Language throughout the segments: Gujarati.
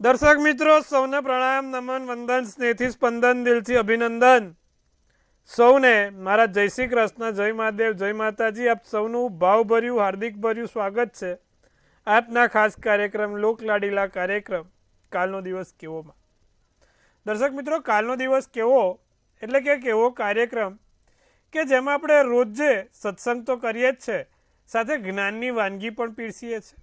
દર્શક મિત્રો સૌને પ્રણામ, નમન, વંદન, સ્નેહથી સ્પંદન, દિલથી અભિનંદન. સૌને મારા જય શ્રી કૃષ્ણ, જય મહાદેવ, જય માતાજી. આપ સૌનું ભાવભર્યું હાર્દિક ભર્યું સ્વાગત છે આપના ખાસ કાર્યક્રમ લોકલાડીલા કાર્યક્રમ કાલનો દિવસ કેવોમાં. દર્શક મિત્રો, કાલનો દિવસ કેવો એટલે કે કેવો કાર્યક્રમ કે જેમાં આપણે રોજે સત્સંગ તો કરીએ જ છે, સાથે જ્ઞાનની વાનગી પણ પીરસીએ છીએ,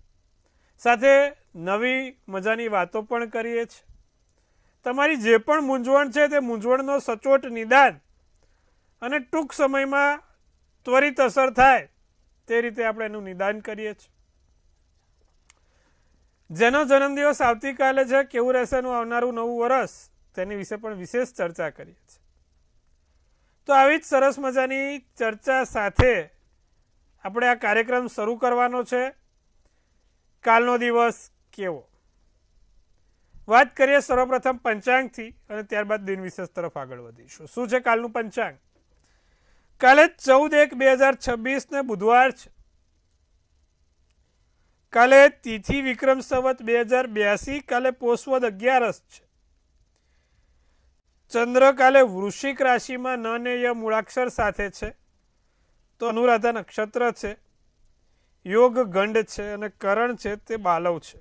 સાથે નવી મજાની વાતો પણ કરીએ છીએ. તમારી જે પણ મૂંઝવણ છે તે મૂંઝવણનો સચોટ નિદાન અને ટૂંક સમયમાં ત્વરિત અસર થાય તે રીતે આપણે એનું નિદાન કરીએ છીએ. જેનો જન્મદિવસ આવતીકાલે છે, કેવું રહેશે એનું આવનારું નવું વર્ષ, તેની વિશે પણ વિશેષ ચર્ચા કરીએ છીએ. તો આવી જ સરસ મજાની ચર્ચા સાથે આપણે આ કાર્યક્રમ શરૂ કરવાનો છે. કાલનો દિવસ કેવો, વાત કરીએ સર્વપ્રથમ પંચાંગથી અને ત્યારબાદ દિન વિશેષ તરફ આગળ વધીશું. શું છે કાલનું પંચાંગ? કાલે 14/1/2026 ને બુધવાર છે. કાલે તિથિ વિક્રમ સંવત 2082, કાલે પોષવદ 11 છે. ચંદ્ર કાલે વૃશ્ચિક રાશિમાં ન ને ય મૂળાક્ષર સાથે છે, તો અનુરાધા નક્ષત્ર છે. યોગ ગંડ છે અને કરણ છે તે બાલવ છે.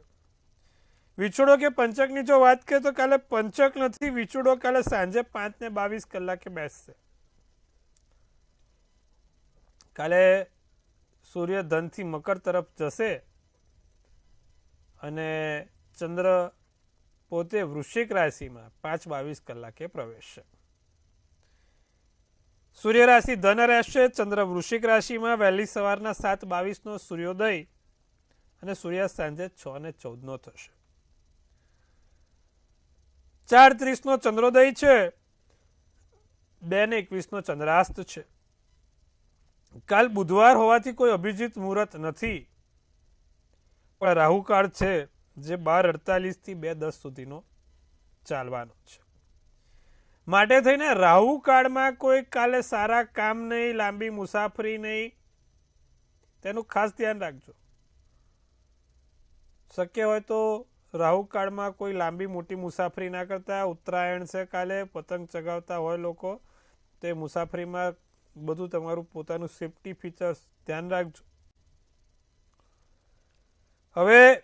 વિછોડો કે પંચકની જો વાત કરીએ તો કાલે પંચક નથી, વિછોડો કાલે સાંજે 5:22 બેસશે. કાલે સૂર્ય ધનથી મકર તરફ જશે અને ચંદ્ર પોતે વૃશ્ચિક રાશિમાં 5:22 પ્રવેશશે. સૂર્ય રાશિ ધન રહેશે, ચંદ્ર વૃશ્ચિક રાશિમાં વહેલી સવારના 7:22 સૂર્યોદય અને સૂર્યાસ્ત સાંજે 6:14 થશે. 4:30 ચંદ્રોદય છે, 2:21 ચંદ્રાસ્ત છે. કાલ બુધવાર હોવાથી કોઈ અભિજીત મુહૂર્ત નથી, પણ રાહુકાળ છે જે 12:48 થી 2:10 સુધીનો ચાલવાનો છે. માટે થઈને રાહુકાળમાં કોઈ કાલે સારા કામ નહીં, લાંબી મુસાફરી નહીં, તેનું ખાસ ધ્યાન રાખજો. શક્ય હોય તો રાહુકાળમાં કોઈ લાંબી મોટી મુસાફરી ના કરતા. ઉત્તરાયણ છે કાલે, પતંગ ચગાવતા હોય લોકો, તે મુસાફરીમાં બધું તમારું પોતાનું સેફટી ફીચર્સ ધ્યાન રાખજો. હવે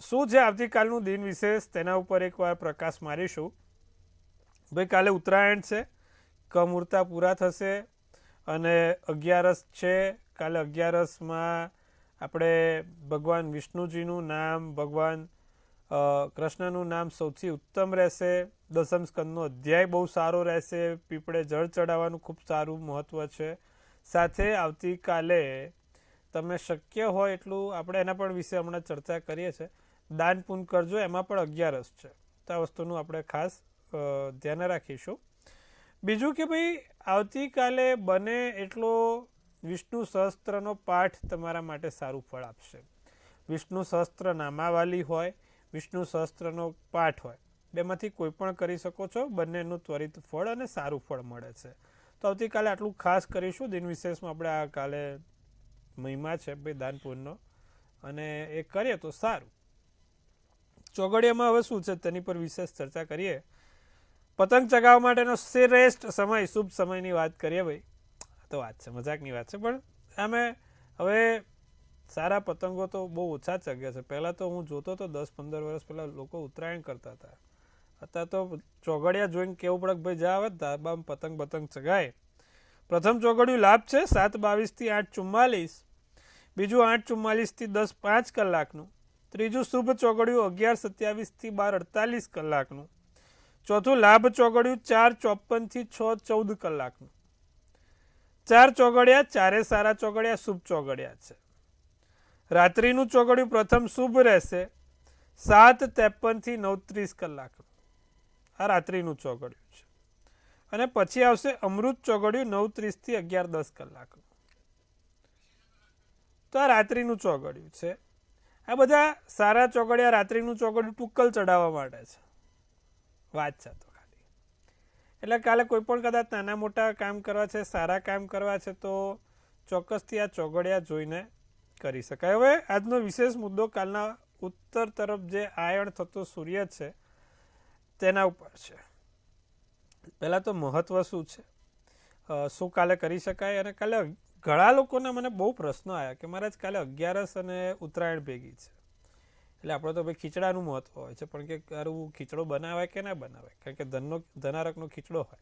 શું છે આવતીકાલનું દિન વિશેષ, તેના ઉપર એકવાર પ્રકાશ મારીશું. ભાઈ કાલે ઉત્તરાયણ છે, કમુહૂર્તા પૂરા થશે અને 11 છે. કાલે 11માં આપણે ભગવાન વિષ્ણુજીનું નામ, ભગવાન કૃષ્ણનું નામ સૌથી ઉત્તમ રહેશે. દસમ સ્કંદનો અધ્યાય બહુ સારો રહેશે. પીપળે જળ ચડાવવાનું ખૂબ સારું મહત્વ છે. સાથે આવતીકાલે તમે શક્ય હોય એટલું, આપણે એના પણ વિશે હમણાં ચર્ચા કરીએ છીએ, દાન પુણ્ય કરજો. એમાં પણ 11 છે, તો આ વસ્તુનું આપણે ખાસ ધ્યાન રાખીશું. બીજું કે ભાઈ આવતીકાલે બને એટલો વિષ્ણુ સહસ્ત્રનો પાઠ તમારા માટે સારું ફળ આપશે. વિષ્ણુ સહસ્ત્ર નામાવાલી હોય, વિષ્ણુ સહસ્ત્રનો પાઠ હોય, બેમાંથી કોઈ પણ કરી શકો છો. બંનેનું ત્વરિત ફળ અને સારું ફળ મળે છે. તો આવતીકાલે આટલું ખાસ કરીશું. દિન વિશેષમાં આપણે આ કાલે મહિમા છે ભાઈ દાન પુણ્યનો, અને એ કરીએ તો સારું. ચોઘડિયામાં હવે શું છે તેની પર વિશેષ ચર્ચા કરીએ. પતંગ ચગાવવા માટેનો શ્રેષ્ઠ સમય, શુભ સમયની વાત કરીએ. ભાઈ તો વાત છે, મજાકની વાત છે, પણ આમે હવે સારા પતંગો તો બહુ ઓછા ચગ્યા છે. પહેલાં તો હું જોતો હતો 10-15 વર્ષ પહેલાં લોકો ઉત્તરાયણ કરતા હતા. અત્યારે તો ચોઘડિયા જોઈને કેવું પડે ભાઈ જા આવે ધાબામાં પતંગ ચગાય. પ્રથમ ચોઘડિયું લાભ છે 7:22 થી 8:44, બીજું 8:44 થી 10:05 કલાકનું, ત્રીજું શુભ ચોઘડિયું 11:27 થી 12:48 કલાકનું, ચોથું લાભ ચોઘડિયું 4:54 થી 6:14 કલાકનું. 4 ચોઘડિયા, ચારે સારા ચોઘડિયા, શુભ ચોઘડિયા છે. રાત્રિનું ચોઘડિયું પ્રથમ શુભ રહેશે 7:53 થી 9:30 કલાકનું. આ રાત્રિનું ચોઘડિયું છે. અને પછી આવશે અમૃત ચોઘડિયું 9:30 થી 11:10 કલાકનું. તો આ રાત્રિનું ચોઘડિયું છે. આ બધા સારા ચોઘડિયા. રાત્રિનું ચોઘડિયું ટુક્કલ ચડાવવા માટે છે, વાત છે તો ખાલી. એટલે કાલે કોઈ પણ કદાચ નાના મોટા કામ કરવા છે, સારા કામ કરવા છે, તો ચોક્કસથી આ ચોઘડિયા જોઈને કરી શકાય. હવે આજનો વિશેષ મુદ્દો કાલના ઉત્તર તરફ જે આયન થતો સૂર્ય છે તેના ઉપર છે. પહેલાં તો મહત્વ શું છે, શું કાલે કરી શકાય, અને કાલે ઘણા લોકોના મને બહુ પ્રશ્નો આવ્યા કે મહારાજ કાલે 11 અને ઉત્તરાયણ ભેગી છે, એટલે આપણે તો ભાઈ ખીચડાનું મહત્વ હોય છે, પણ કે કારું ખીચડો બનાવાય કે ના બનાવાય, કારણ કે ધનારકનો ખીચડો હોય,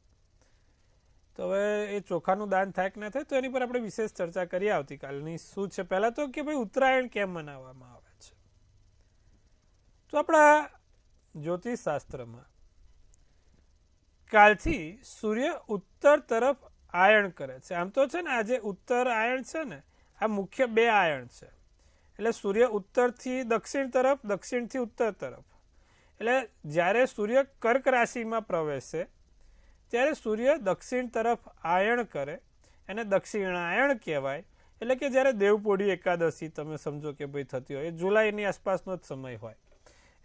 તો હવે એ ચોખાનું દાન થાય કે ના થાય, તો એની પર આપણે વિશેષ ચર્ચા કરીએ આવતીકાલની. શું છે પહેલાં તો કે ભાઈ ઉત્તરાયણ કેમ મનાવવામાં આવે છે. તો આપણા જ્યોતિષશાસ્ત્રમાં કાલથી સૂર્ય ઉત્તર તરફ આયન કરે છે. આમ તો છે ને આજે ઉત્તર આયન છે ને, આ મુખ્ય 2 આયન છે. એટલે સૂર્ય ઉત્તરથી દક્ષિણ તરફ, દક્ષિણથી ઉત્તર તરફ. એટલે જ્યારે સૂર્ય કર્ક રાશિમાં પ્રવેશે ત્યારે સૂર્ય દક્ષિણ તરફ આયન કરે, એને દક્ષિણાયણ કહેવાય. એટલે કે જ્યારે દેવપોઢી એકાદશી તમે સમજો કે ભાઈ થતી હોય, એ જુલાઈની આસપાસનો જ સમય હોય.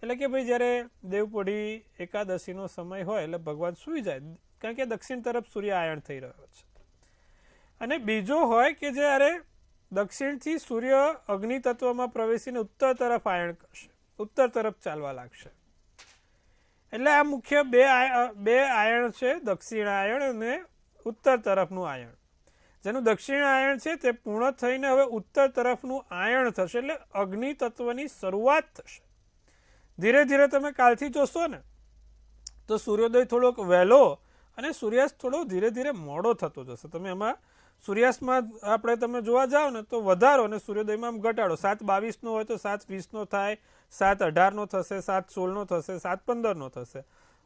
એટલે કે ભાઈ જ્યારે દેવપોઢી એકાદશીનો સમય હોય એટલે ભગવાન સૂઈ જાય, કારણ કે દક્ષિણ તરફ સૂર્ય આયન થઈ રહ્યો છે. અને બીજો હોય કે જ્યારે દક્ષિણથી સૂર્ય અગ્નિ તત્વમાં પ્રવેશીને ઉત્તર તરફ આયન કરશે, ઉત્તર તરફ ચાલવા લાગશે. એટલે આ મુખ્ય 2 આયન છે, દક્ષિણાયણ અને ઉત્તર તરફનું આયન. જેનું દક્ષિણાયણ છે તે પૂર્ણ થઈને હવે ઉત્તર તરફનું આયન થશે, એટલે અગ્નિ તત્વની શરૂઆત થશે. ધીરે ધીરે તમે કાલથી જોશો ને તો સૂર્યોદય થોડોક વહેલો અને સૂર્યાસ્ત થોડો ધીરે ધીરે મોડો થતો જશે. તમે એમાં સૂર્યાસ્તમાં આપણે તમે જોવા જાઓ ને તો વધારો અને સૂર્યોદયમાં આમ ઘટાડો. 7:22 હોય તો 7:20 થાય, 7:18 થશે, 7:16 થશે, 7:15 થશે.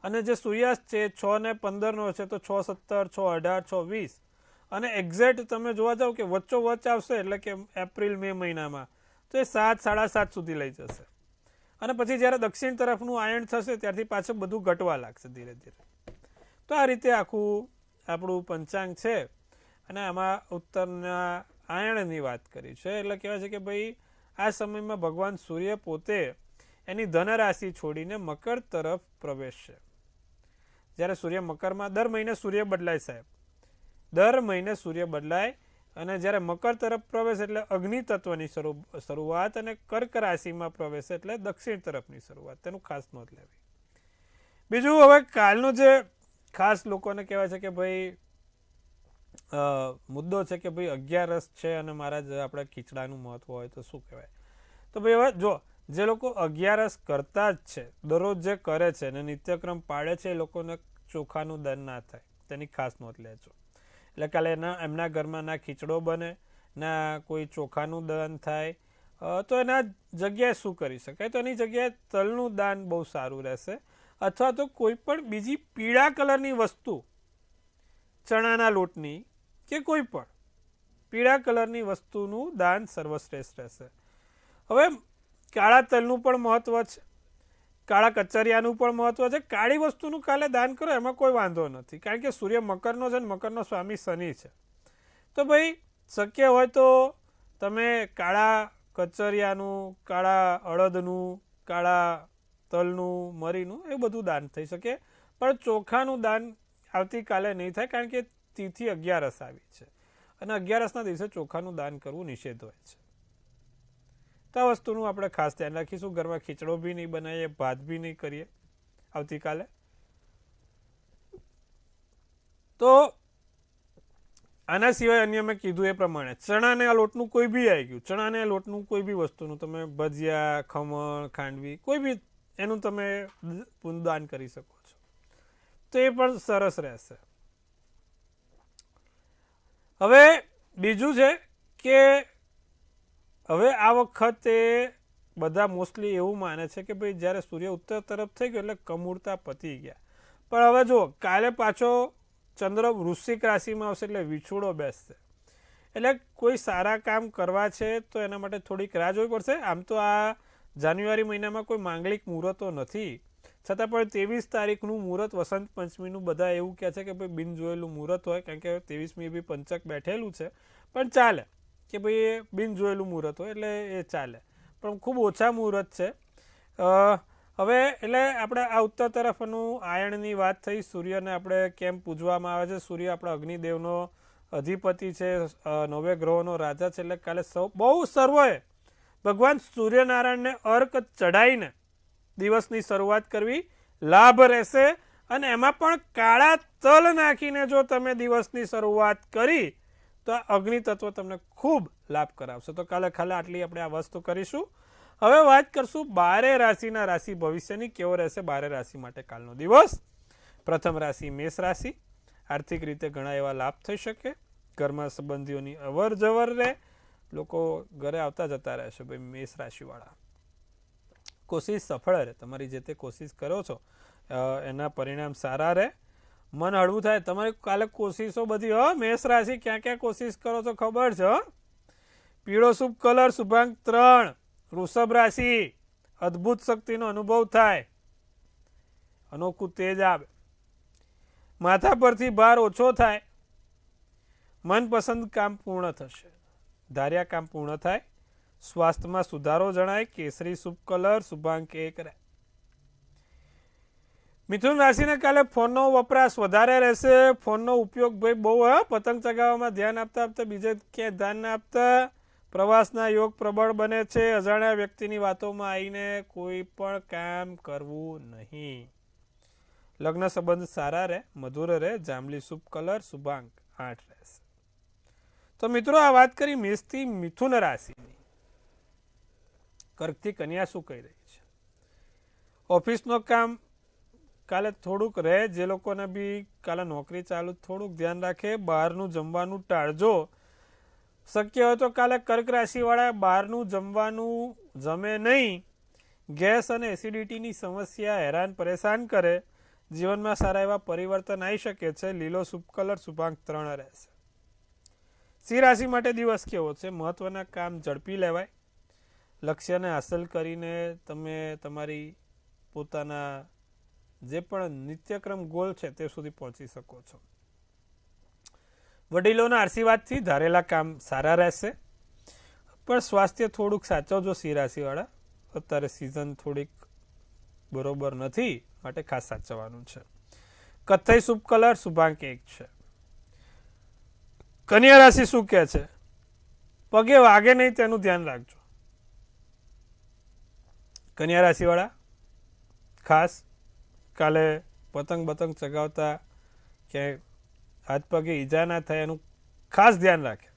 અને જે સૂર્યાસ્ત છે 6:15 છે તો 6:17, 6:18, 6:20. અને એક્ઝેક્ટ તમે જોવા જાઓ કે વચ્ચોવચ્ચ આવશે એટલે કે એપ્રિલ મે મહિનામાં તો એ 7, 7:30 સુધી લઈ જશે. અને પછી જ્યારે દક્ષિણ તરફનું આયન થશે ત્યારથી પાછું બધું ઘટવા લાગશે ધીરે ધીરે. તો આ રીતે આખું આપણું પંચાંગ છે. અને આમાં ઉત્તરના આયણની વાત કરી છે. એટલે કહેવાય છે કે ભાઈ આ સમયમાં ભગવાન સૂર્ય પોતે એની ધનરાશિ છોડીને મકર તરફ પ્રવેશશે. જ્યારે સૂર્ય મકરમાં દર મહિને સૂર્ય બદલાય સાહેબ, દર મહિને સૂર્ય બદલાય. અને જ્યારે મકર તરફ પ્રવેશ એટલે અગ્નિ તત્વની શરૂઆત, અને કર્ક રાશિમાં પ્રવેશ એટલે દક્ષિણ તરફની શરૂઆત. તેનું ખાસ નોંધ લેવી. બીજું હવે કાલનું જે ખાસ લોકોને કહેવાય છે કે ભાઈ મુદ્દો છે કે ભાઈ 11 છે અને મારા જ આપણે ખીચડાનું મહત્વ હોય તો શું કહેવાય. તો ભાઈ હવે જો જે લોકો 11 કરતા જ છે, દરરોજ જે કરે છે અને નિત્યક્રમ પાળે છે, એ લોકોને ચોખાનું દાન ના થાય, તેની ખાસ નોંધ લેજો. એટલે કાલે એમના ઘરમાં ના ખીચડો બને, ના કોઈ ચોખાનું દાન થાય, તો એના જગ્યાએ શું કરી શકાય? તો એની જગ્યાએ તલનું દાન બહુ સારું રહેશે. અથવા તો કોઈ પણ બીજી પીળા કલરની વસ્તુ, ચણાના લોટની કે કોઈ પણ પીળા કલરની વસ્તુનું દાન સર્વશ્રેષ્ઠ રહેશે. હવે કાળા તલનું પણ મહત્વ છે, કાળા કચરિયાનું પણ મહત્વ છે. કાળી વસ્તુનું કાલે દાન કરો એમાં કોઈ વાંધો નથી, કારણ કે સૂર્ય મકરનો છે ને મકરનો સ્વામી શનિ છે. તો ભાઈ શક્ય હોય તો તમે કાળા કચરિયાનું, કાળા અડદનું, કાળા તલનું, મરીનું એ બધું દાન થઈ શકે. પણ ચોખાનું દાન આવતીકાલે નહીં થાય, કારણ કે તિથિ 11 આવી છે અને 11ના દિવસે ચોખાનું દાન કરવું નિષેધ હોય છે. તો આ વસ્તુનું આપણે ખાસ ધ્યાન રાખીશું. ઘરમાં ખીચડો બી નહીં બનાવીએ, ભાત બી નહીં કરીએ આવતીકાલે. તો આના સિવાય અન્ય મેં કીધું એ પ્રમાણે ચણાના લોટનું કોઈ બી આવી ગયું, ચણાના લોટનું કોઈ બી વસ્તુનું તમે ભજીયા, ખમણ, ખાંડવી કોઈ બી એનું તમે દાન કરી શકો છો, તો એ પણ સરસ રહેશે. હવે બીજું છે કે હવે આ વખતે બધા મોસ્ટલી એવું માને છે કે ભાઈ જ્યારે સૂર્ય ઉત્તર તરફ થઈ ગયો એટલે કમૂરતા પતી ગયા. પણ હવે જો કાલે પાછો ચંદ્ર વૃશ્ચિક રાશિમાં આવશે એટલે વિછોડો બેસશે. એટલે કોઈ સારા કામ કરવા છે તો એના માટે થોડીક રાહ જોવી પડશે. આમ તો આ જાન્યુઆરી મહિનામાં કોઈ માંગલિક મુહૂર્તો નથી, છતાં પણ 23 તારીખનું મુહૂર્ત વસંત પંચમીનું બધા એવું કહે છે કે ભાઈ બિન જોયેલું મુહૂર્ત હોય, કારણ કે 23મી બી પંચક બેઠેલું છે. પણ ચાલે કે ભાઈ એ બિન જોયેલું મુહૂર્ત હોય એટલે એ ચાલે, પણ ખૂબ ઓછા મુહૂર્ત છે. હવે એટલે આપણે આ ઉત્તર તરફનું આયણની વાત થઈ. સૂર્યને આપણે કેમ પૂજવામાં આવે છે? સૂર્ય આપણા અગ્નિદેવનો અધિપતિ છે, 9 ગ્રહોનો રાજા છે. એટલે કાલે બહુ સર્વે ભગવાન સૂર્યનારાયણને અર્ક ચઢાઈને દિવસની શરૂઆત કરવી લાભ રહેશે. અને એમાં પણ કાળા તલ નાખીને જો તમે દિવસની શરૂઆત કરી તો આ અગ્નિ તત્વ તમને ખૂબ લાભ કરાવશે. તો કાલે ખાલી આટલી આપણે આ વસ્તુ કરીશું. હવે વાત કરશું 12 રાશિના રાશિ ભવિષ્યની. કેવો રહેશે 12 રાશિ માટે કાલનો દિવસ? પ્રથમ રાશિ મેષ રાશિ. આર્થિક રીતે ઘણા એવા લાભ થઈ શકે. ઘરમાં સંબંધીઓની અવર જવર રહે. લોકો ઘરે આવતા જતા રહેશે ભાઈ મેષ રાશિવાળા. કોશિશ સફળ રહે. તમારી જે તે કોશિશ કરો છો એના પરિણામ સારા રહે. મન હળવું થાય. તમારી કાલે કોશિશો બધી મેષ રાશિ ક્યાં ક્યાં કોશિશ કરો છો ખબર છે? પીળો શુભ કલર શુભાંક 3. વૃષભ રાશિ અદ્ભુત શક્તિનો અનુભવ થાય. અનોખું તેજ આવે. માથા પરથી ભાર ઓછો થાય. મનપસંદ કામ પૂર્ણ થશે. ધાર્યા કામ પૂર્ણ થાય. સ્વાસ્થ્યમાં સુધારો જણાય. કેસરી શુભ કલર શુભાંક 1. મિથુન રાશિને કાલે ફોનનો વપરાશ વધારે રહેશે. ફોનનો ઉપયોગ ભાઈ બહુ પતંગ ચગાવવામાં ધ્યાન આપતા આપતા બીજે ક્યાંય ધ્યાન ના આપતા. પ્રવાસના યોગ પ્રબળ બને છે. અજાણ્યા વ્યક્તિની વાતોમાં આવીને કોઈ પણ કામ કરવું નહીં. લગ્ન સંબંધ સારા રહે, મધુર રહે. જાંબલી શુભ કલર શુભાંક 8 રહેશે. તો મિત્રો આ વાત કરી મેષથી મિથુન રાશિની. કર્કથી કન્યા શું કહી રહી છે? ઓફિસનો કામ કાલે થોડુંક રહે. જે લોકોને બી કાલે નોકરી ચાલુ થોડુંક ધ્યાન રાખે. બહારનું જમવાનું ટાળજો. શક્ય હોય તો કાલે કર્ક રાશિવાળા બહારનું જમવાનું જમે નહીં. ગેસ અને એસિડિટીની સમસ્યા હેરાન પરેશાન કરે. જીવનમાં સારા એવા પરિવર્તન આવી શકે છે. લીલો શુભ કલર શુભાંક 3 રહેશે. સિંહ રાશિ માટે દિવસ કેવો છે? મહત્વના કામ ઝડપી લેવાય. લક્ષ્યને હાંસલ કરીને તમે તમારી પોતાના જે પણ નિત્યક્રમ ગોલ છે તે સુધી પહોંચી શકો છો. વડીલોના આશીર્વાદથી ધારેલા કામ સારા રહેશે. પણ સ્વાસ્થ્ય થોડુંક સાચવજો સિંહ રાશિવાળા. અત્યારે સિઝન થોડીક બરોબર નથી માટે ખાસ સાચવવાનું છે. કથ્થઈ શુભ કલર શુભાંક 1 છે. કન્યા રાશિ શું કહે છે? પગે વાગે નહીં તેનું ધ્યાન રાખજો. કન્યા રાશિવાળા ખાસ કાલે પતંગ બતંગ ચગાવતા ક્યાંય હાથ પગે ઈજા ના થાય એનું ખાસ ધ્યાન રાખે.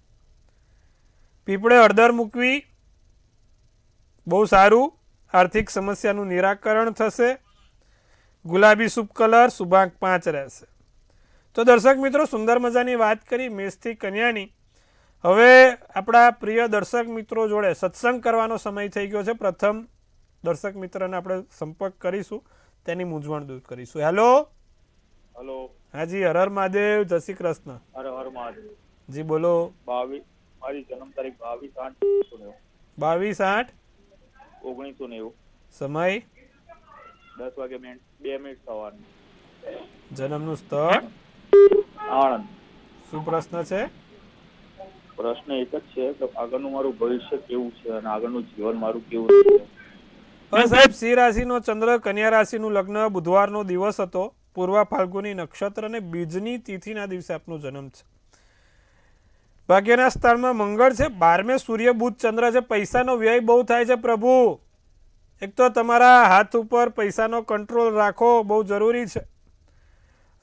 પીપળે હળદર મૂકવી બહુ સારું. આર્થિક સમસ્યાનું નિરાકરણ થશે. ગુલાબી શુભ કલર શુભાંક 5 રહેશે. તો દર્શક મિત્રો સુંદર મજાની વાત કરી મેષથી કન્યાની. હવે આપણા પ્રિય દર્શક મિત્રો જોડે સત્સંગ કરવાનો સમય થઈ ગયો છે. પ્રથમ દર્શક મિત્રને આપણે સંપર્ક કરીશું. તેની મૂંઝવણ દૂર કરીશું. હેલો. હેલો. હાજી હર હર મહાદેવ. જય શ્રી કૃષ્ણ. હર હર મહાદેવ. જી બોલો. મારી જન્મ તારીખ 22/8/1990. 22/8/1990. સમય 10 વાગે 2 મિનિટ સવારની. જન્મનું સ્થળ આણંદ. શું પ્રશ્ન છે? પ્રશ્ન એક જ છે કે આગળનું મારું ભવિષ્ય કેવું છે અને આગળનું જીવન મારું કેવું છે. સાહેબ સિંહ રાશિનો ચંદ્ર, કન્યા રાશિનું લગ્ન, બુધવારનો દિવસ હતો. પૂર્વ ફાલ્ગુની નક્ષત્ર અને બીજની તિથિના દિવસે આપનો જન્મ છે. ભાગ્યના સ્થાનમાં મંગળ છે. 12મે સૂર્ય બુધ ચંદ્ર છે. પૈસાનો વ્યય બહુ થાય છે પ્રભુ. એક તો તમારા હાથ ઉપર પૈસાનો કંટ્રોલ રાખો બહુ જરૂરી છે.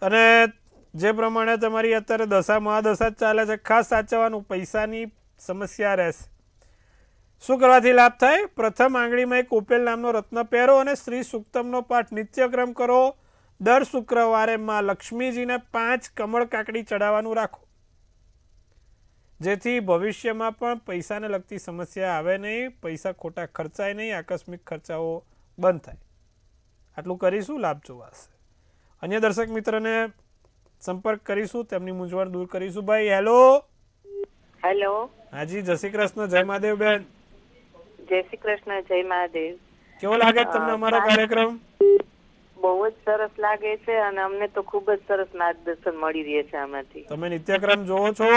અને જે પ્રમાણે તમારી અત્યારે દશા મહાદશા ચાલે છે ખાસ સાચવવાનું. પૈસાની સમસ્યા રહેશે. શું કરવાથી લાભ થાય? પ્રથમ આંગળીમાં એક ઉપેલ નામનો રત્ન પહેરો અને શ્રી સુક્તમનો પાઠ નિત્યક્રમ કરો. દર શુક્રવારે માં લક્ષ્મીજીને 5 કમળ કાકડી ચડાવવાનું રાખો. જેથી ભવિષ્યમાં પણ પૈસાને લગતી સમસ્યા આવે નહીં. પૈસા ખોટા ખર્ચાય નહીં. આકસ્મિક ખર્ચાઓ બંધ થાય. આટલું કરીશું લાભ જોવાશે. અન્ય દર્શક મિત્રને સંપર્ક કરીશું. તેમની મૂંઝવણ દૂર કરીશું. ભાઈ હેલો. હેલો. હાજી જય શ્રી કૃષ્ણ. જય મહાદેવ બેન. જય શ્રી કૃષ્ણ. જય મહાદેવ. કેવો લાગે તમને અમારો કાર્યક્રમ? બહુ જ સરસ લાગે છે અને અમને તો ખૂબ જ સરસ માર્ગદર્શન મળી રહે છે આમાંથી. તમે નિત્યક્રમ જોવો છો?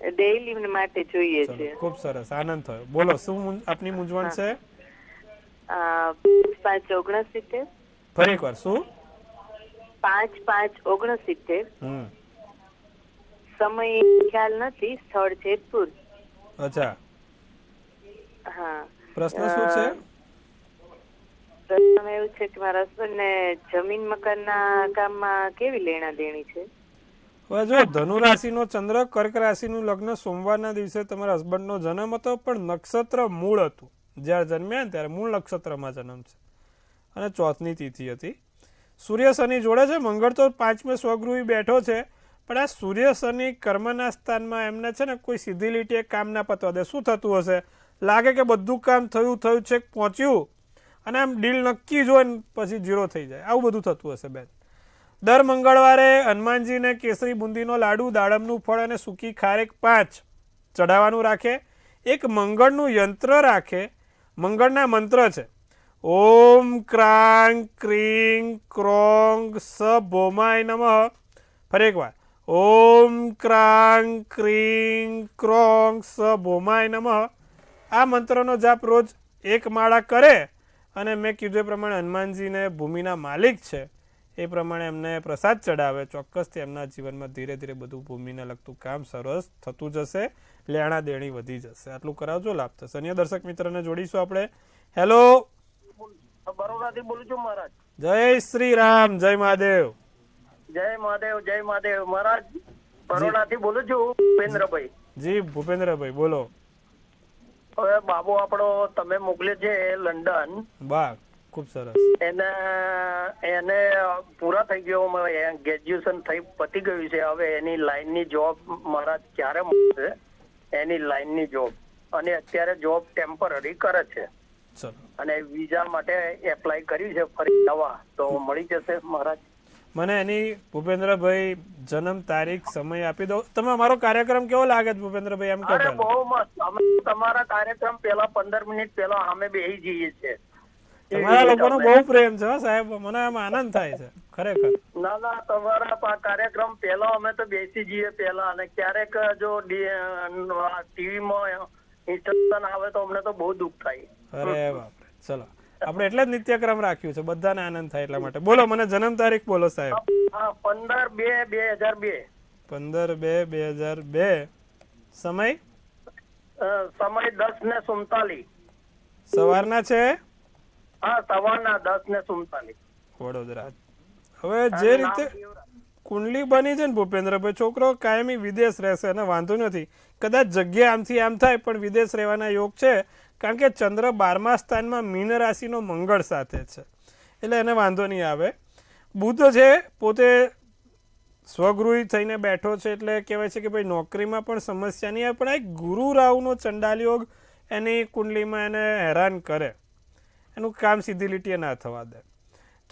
ડેઈલી માટે જોઈએ છે. ખૂબ સરસ, આનંદ થયો. બોલો શું આપની મૂંઝવણ છે? 5/5/69. ફરી એકવાર શું? 5/5/69. સમય ખ્યાલ નથી. સ્થળ જેતપુર. અચ્છા. હા. પ્રશ્ન શું છે? પ્રશ્ન એવું છે કે મારા હસબન્ડને જમીન મકાનના કામમાં કેવી લેણા દેણી છે? હવે જો ધનુ રાશિનો ચંદ્ર કર્ક રાશિનું લગ્ન સોમવારના દિવસે તમારા હસબન્ડનો જન્મ હતો, પણ નક્ષત્ર મૂળ હતું. જ્યારે જન્મ્યા ને ત્યારે મૂળ નક્ષત્રમાં જન્મ છે અને ચોથની તિથિ હતી. સૂર્ય શનિ જોડે છે. મંગળ તો 5મે સ્વગૃહી બેઠો છે, પણ આ સૂર્ય શનિ કર્મના સ્થાનમાં એમને છે ને કોઈ સીધી લીટીએ કામ ના પતવા દે. શું થતું હશે? લાગે કે બધું કામ થયું છે, પહોંચ્યું અને આમ ડીલ નક્કી જોઈને પછી ઝીરો થઈ જાય. આવું બધું થતું હશે બેન. દર મંગળવારે હનુમાનજીને કેસરી બુંદીનો લાડુ, દાડમનું ફળ અને સૂકી ખારેક 5 ચઢાવવાનું રાખે. એક મંગળનું યંત્ર રાખે. મંગળના મંત્ર છે ઓમ ક્રાંગ ક્રીંગ ક્રોંગ સ ભોમાય નમઃ. ફરી એકવાર ઓમ ક્રાંગ ક્રીંગ ક્રોંગ સ ભોમાય નમઃ. આ મંત્રનો જાપ રોજ 1 માળા કરે અને મેં કીધું એ પ્રમાણે હનુમાનજીને ભૂમિના માલિક છે એ પ્રમાણે એમને પ્રસાદ ચડાવે, ચોક્કસથી એમના જીવનમાં ધીરે ધીરે બધું ભૂમિને લગતું કામ સરસ થતું જશે, લેણા દેણી વધી જશે. આટલું કરાવજો, લાભ થશે. અન્ય દર્શક મિત્રને જોડીશું આપણે. હેલો, બરોડાથી બોલું છું મહારાજ. જય શ્રી રામ, જય મહાદેવ. જય મહાદેવ, જય મહાદેવ મહારાજ. બરોડાથી બોલું છું ભૂપેન્દ્રભાઈ. જી ભૂપેન્દ્રભાઈ બોલો. હવે બાબુ આપણો તમે મોકલ્યો છે લંડન, વાહ, ખૂબ સરસ. એને પૂરા થઈ ગયો, ગ્રેજ્યુએશન થઈ પતી ગયું છે. હવે એની લાઈનની જોબ મહારાજ ક્યારે મળશે? એની લાઈનની જોબ, અને અત્યારે જોબ ટેમ્પરરી કરે છે અને વિઝા માટે એપ્લાય કર્યું છે ફરી નવા, તો મળી જશે મહારાજ? મને એની ભૂપેન્દ્રભાઈ જન્મ તારીખ સમય આપી દો. તમે અમારો કાર્યક્રમ કેવો લાગે છે ભૂપેન્દ્રભાઈ? એમ કહો. અરે બહુ મસ્ત. અમે તમારા કાર્યક્રમ પેલા 15 મિનિટ પેલા અમે બેસી જઈએ છીએ. તમારા લોકોનો બહુ પ્રેમ છે સાહેબ, મને આમ આનંદ થાય છે ખરેખર. ના, તમારા કાર્યક્રમ પેલા અમે તો બેસી જઈએ પેલા, અને ક્યારેક જો ટીવીમાં ઇન્સ્ટ્રક્શન આવે તો અમને તો બહુ દુઃખ થાય. અરે બાપરે, ચલો આપણે એટલે જ નિત્યક્રમ રાખ્યું છે, બધાને આનંદ થાય એટલા માટે. બોલો, મને જન્મ તારીખ બોલો સાહેબ. 15/2/2002. 15/2/2002. સમય? સમય 10:47. સવારના છે? હા, સવારના 10:47. વડોદરા. હવે જે રીતે કુંડલી બની છે ને ભૂપેન્દ્રભાઈ, છોકરો કાયમી વિદેશ રહેશે અને વાંધો નથી. કદાચ જગ્યા આમથી આમ થાય પણ વિદેશ રહેવાના યોગ છે, કારણ કે ચંદ્ર 12મા સ્થાનમાં મીન રાશિનો મંગળ સાથે છે, એટલે એને વાંધો નહીં આવે. બુધ છે પોતે સ્વગૃહી થઈને બેઠો છે, એટલે કહેવાય છે કે ભાઈ નોકરીમાં પણ સમસ્યા નહીં આવે, પણ એક ગુરુ રાહુનો ચંડાલ યોગ એની કુંડલીમાં એને હેરાન કરે, એનું કામ સીધી લીટીએ ના થવા દે.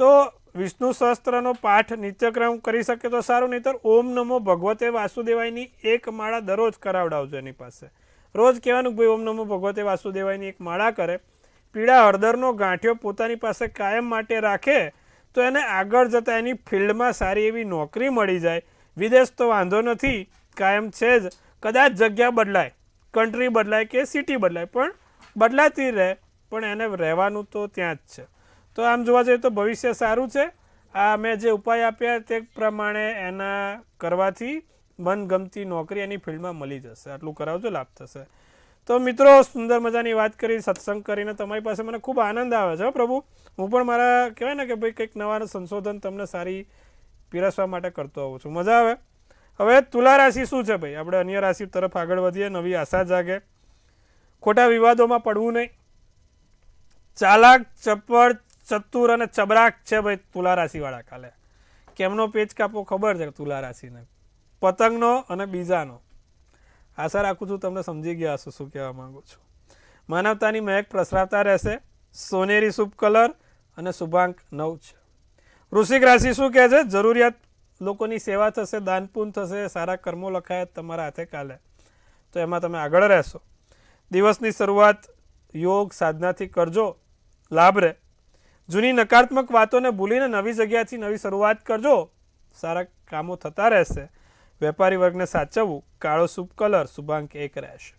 તો વિષ્ણુ સહસ્ત્રનો પાઠ નિત્યક્રમ કરી શકે તો સારું, નહીંતર ઓમ નમો ભગવતે વાસુદેવાયની 1 માળા દરરોજ કરાવડાવજો એની પાસે. રોજ કહેવાનું ભાઈ ઓમ નમો ભગવતે વાસુદેવાયની 1 માળા કરે. પીળા હળદરનો ગાંઠિયો પોતાની પાસે કાયમ માટે રાખે તો એને આગળ જતાં એની ફિલ્ડમાં સારી એવી નોકરી મળી જાય. વિદેશ તો વાંધો નથી, કાયમ છે જ. કદાચ જગ્યા બદલાય, કન્ટ્રી બદલાય કે સિટી બદલાય, પણ બદલાતી રહે, પણ એને રહેવાનું તો ત્યાં જ છે. તો આમ જોવા જઈએ તો ભવિષ્ય સારું છે. આ મેં જે ઉપાય આપ્યા તે પ્રમાણે એના કરવાથી મનગમતી નોકરી એની ફિલ્ડમાં મળી જશે. આટલું કરાવજો, લાભ થશે. તો મિત્રો, સુંદર મજાની વાત કરી, સત્સંગ કરીને તમારી પાસે મને ખૂબ આનંદ આવે છે પ્રભુ. હું પણ મારા કહેવાય ને કે ભાઈ કંઈક નવા સંશોધન તમને સારી પીરસવા માટે કરતો હોઉં છું. મજા આવે. હવે તુલા રાશિ શું છે ભાઈ? આપણે અન્ય રાશિ તરફ આગળ વધીએ, નવી આશા જાગે. ખોટા વિવાદોમાં પડવું નહીં. ચાલાક, ચપળ, ચતુર અને ચબરાક છે ભાઈ તુલા રાશિવાળા. કાલે કેમનો પેચ કાપો ખબર છે તુલા રાશિને? પતંગનો અને બીજાનો. આશા રાખું છું તમને સમજી ગયા હશો શું કહેવા માંગુ છું. માનવતાની મહેક પ્રસરાતા રહેશે. સોનેરી શુભ કલર અને શુભાંક 9 છે. વૃશ્ચિક રાશિ શું કહે છે? જરૂરિયાત લોકોની સેવા થશે, દાનપુણ્ય થશે, સારા કર્મો લખાય તમારા હાથે કાલે, તો એમાં તમે આગળ રહેશો. દિવસની શરૂઆત યોગ સાધનાથી કરજો, લાભ રહે. જૂની નકારાત્મક વાતોને ભૂલીને નવી જગ્યાથી નવી શરૂઆત કરજો, સારા કામો થતા રહેશે. વેપારી વર્ગને સાચવવું. કાળો શુભ કલર, શુભાંક 1 રહેશે.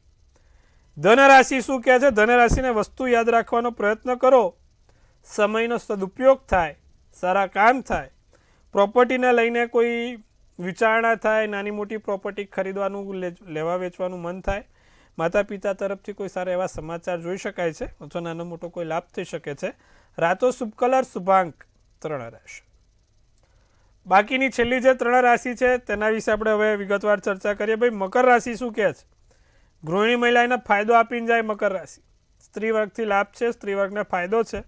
ધન રાશિ શું કહે છે? ધન રાશિને વસ્તુ યાદ રાખવાનો પ્રયત્ન કરો, સમયનો સદુપયોગ થાય, સારા કામ થાય. પ્રોપર્ટીને લઈને કોઈ વિચારણા થાય, નાની મોટી પ્રોપર્ટી ખરીદવાનું, લેવા વેચવાનું મન થાય. માતા પિતા તરફથી કોઈ સારા એવા સમાચાર જોઈ શકાય છે અથવા નાનો મોટો કોઈ લાભ થઈ શકે છે. રાતો શુભ કલર શુભાંક 3 રહેશે. બાકીની છેલ્લી જે 3 રાશિ છે તેના વિશે આપણે હવે વિગતવાર ચર્ચા કરીએ. ભાઈ મકર રાશિ શું કહે છે? ગૃહિણી મહિલાને ફાયદો આપીને જાય મકર રાશિ. સ્ત્રી વર્ગથી લાભ છે, સ્ત્રી વર્ગને ફાયદો છે.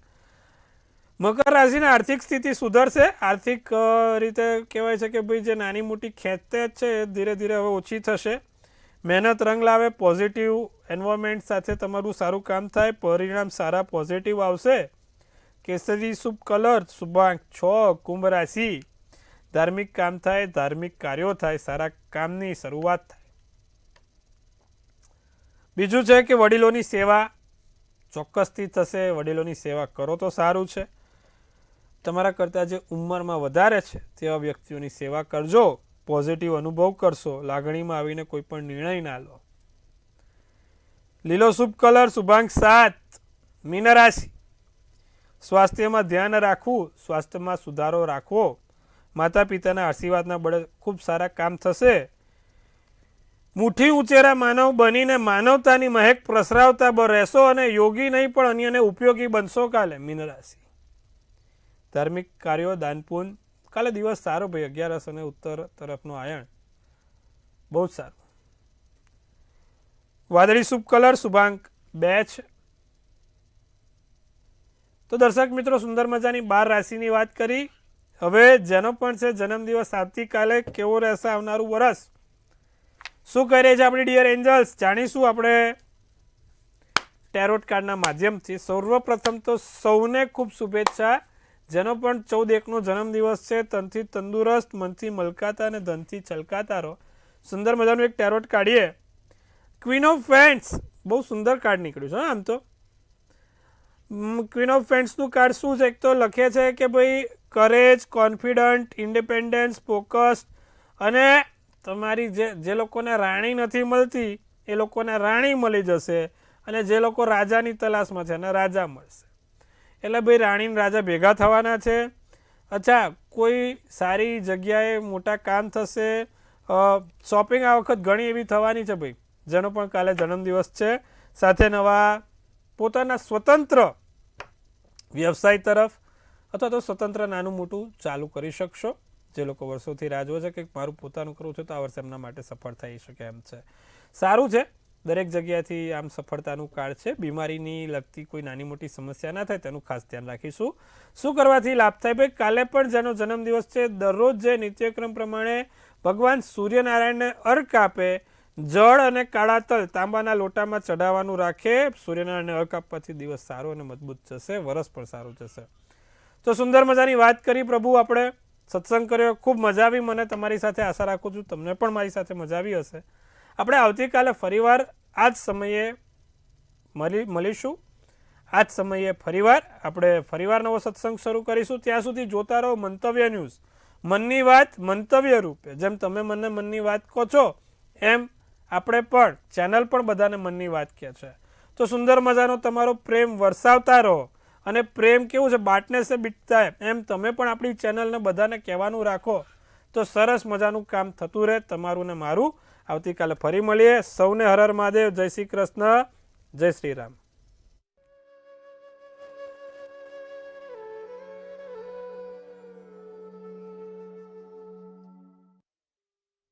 મકર રાશિની આર્થિક સ્થિતિ સુધરશે. આર્થિક રીતે કહેવાય છે કે ભાઈ જે નાની મોટી ખેંચતેજ છે એ ધીરે ધીરે હવે ઓછી થશે. મહેનત રંગ લાવે. પોઝિટિવ એન્વાયરમેન્ટ સાથે તમારું સારું કામ થાય. પરિણામ સારા પોઝિટિવ આવશે. કેસરી શુભ કલર શુભાંક 6. કુંભ રાશિ ધાર્મિક કામ થાય, ધાર્મિક કાર્યો થાય, સારા કામની શરૂઆત થાય. બીજું છે કે વડીલોની સેવા ચોક્કસથી થશે. વડીલોની સેવા કરો તો સારું છે. તમારા કરતાં જે ઉંમરમાં વધારે છે તેવા વ્યક્તિઓની સેવા કરજો. પોઝિટિવ અનુભવ કરશો. લાગણીમાં આવીને કોઈ પણ નિર્ણય ના લો. લીલો શુભ કલર શુભાંક 7. મીન રાશિ સ્વાસ્થ્યમાં ધ્યાન રાખવું, સ્વાસ્થ્યમાં સુધારો રાખવો. માતા પિતાના આશીર્વાદના બળે ખૂબ સારા કામ થશે. મુઠ્ઠી ઉંચેરા માનવ બનીને માનવતાની મહેક પ્રસરાવતા રહેશો અને યોગી નહીં પણ અન્યને ઉપયોગી બનશો. કાલે મીન રાશિ ધાર્મિક કાર્યો દાન પુણ્ય. કાલે દિવસ સારો ભાઈ. 11 અને ઉત્તર તરફનો આયણ બહુ જ સારું. વાદળી શુભ કલર શુભાંક 2 છે. તો દર્શક મિત્રો સુંદર મજાની 12 રાશિની વાત કરી. હવે જેનો પણ છે જન્મદિવસ આવતીકાલે કેવો રહેશે આવનારું વર્ષ શું કહી રહી છે આપણી ડિયર એન્જલ્સ જાણીશું આપણે ટેરોટ કાર્ડના માધ્યમથી. સર્વપ્રથમ તો સૌને ખૂબ શુભેચ્છા. જેનો પણ 14/1નો જન્મદિવસ છે તનથી તંદુરસ્ત, મનથી મલકાતા અને ધનથી છલકાતા રહો. સુંદર મજાનું એક ટેરોટ કાઢીએ. ક્વીન ઓફ ફેન્ટ્સ બહુ સુંદર કાર્ડ નીકળ્યું છે. આમ તો ક્વીન ઓફ ફેન્ટ્સનું કાર્ડ શું છે? એક તો લખે છે કે ભાઈ કરેજ, કોન્ફિડન્ટ, ઇન્ડિપેન્ડન્સ, ફોકસ્ડ અને તમારી જે લોકોને રાણી નથી મળતી એ લોકોને રાણી મળી જશે અને જે લોકો રાજાની તલાશમાં છે એને રાજા મળશે. એટલે ભાઈ રાણી અને રાજા ભેગા થવાના છે. અચ્છા, કોઈ સારી જગ્યાએ મોટા કામ થશે. શોપિંગ આ વખત ઘણી એવી થવાની છે ભાઈ જેનો પણ કાલે જન્મદિવસ છે. સાથે નવા પોતાના સ્વતંત્ર વ્યવસાય તરફ અથવા તો સ્વતંત્ર નાનું મોટું ચાલુ કરી શકશો. જે લોકો વર્ષોથી રાહ જુએ છે કે મારું પોતાનું કરવું છે તો આ વર્ષે એમના માટે સફળ થઈ શકે એમ છે. સારું છે. દરેક જગ્યાથી આમ સફળતાનું કાર્ડ છે. બીમારીની લગતી કોઈ નાની મોટી સમસ્યા ના થાય તેનું ખાસ ધ્યાન રાખીશું. શું કરવાથી લાભ થાય? ભાઈ કાલે પણ જેનો જન્મદિવસ છે દરરોજ જે નિત્યક્રમ પ્રમાણે ભગવાન સૂર્યનારાયણને અર્ક આપે, જળ અને કાળા તલ તાંબાના લોટામાં ચઢાવવાનું રાખે. સૂર્યનારાયણને અર્ક આપવાથી દિવસ સારો અને મજબૂત જશે. વરસ પણ સારું જશે. તો સુંદર મજાની વાત કરી પ્રભુ. આપણે સત્સંગ કર્યો, ખૂબ મજા આવી મને તમારી સાથે. આશા રાખું છું તમને પણ મારી સાથે મજા આવી હશે. આપણે આવતીકાલે ફરીવાર આ જ સમયે મળીશું. આ જ સમયે આપણે ફરીવાર નવો સત્સંગ શરૂ કરીશું. ત્યાં સુધી જોતા રહો મંતવ્ય ન્યૂઝ. મનની વાત મંતવ્ય રૂપે. જેમ તમે મને મનની વાત કહો છો એમ આપણે પણ ચેનલ પણ બધાને મનની વાત કહે છે. તો સુંદર મજાનો તમારો પ્રેમ વરસાવતા રહો. અને પ્રેમ કેવું છે બાટને સે બીટતા એમ તમે પણ આપણી ચેનલને બધાને કહેવાનું રાખો તો સરસ મજાનું કામ થતું રહે તમારું ને મારું. આવતીકાલે ફરી મળીએ. સૌને હર હર મહાદેવ. જય શ્રી કૃષ્ણ. જય શ્રી રામ.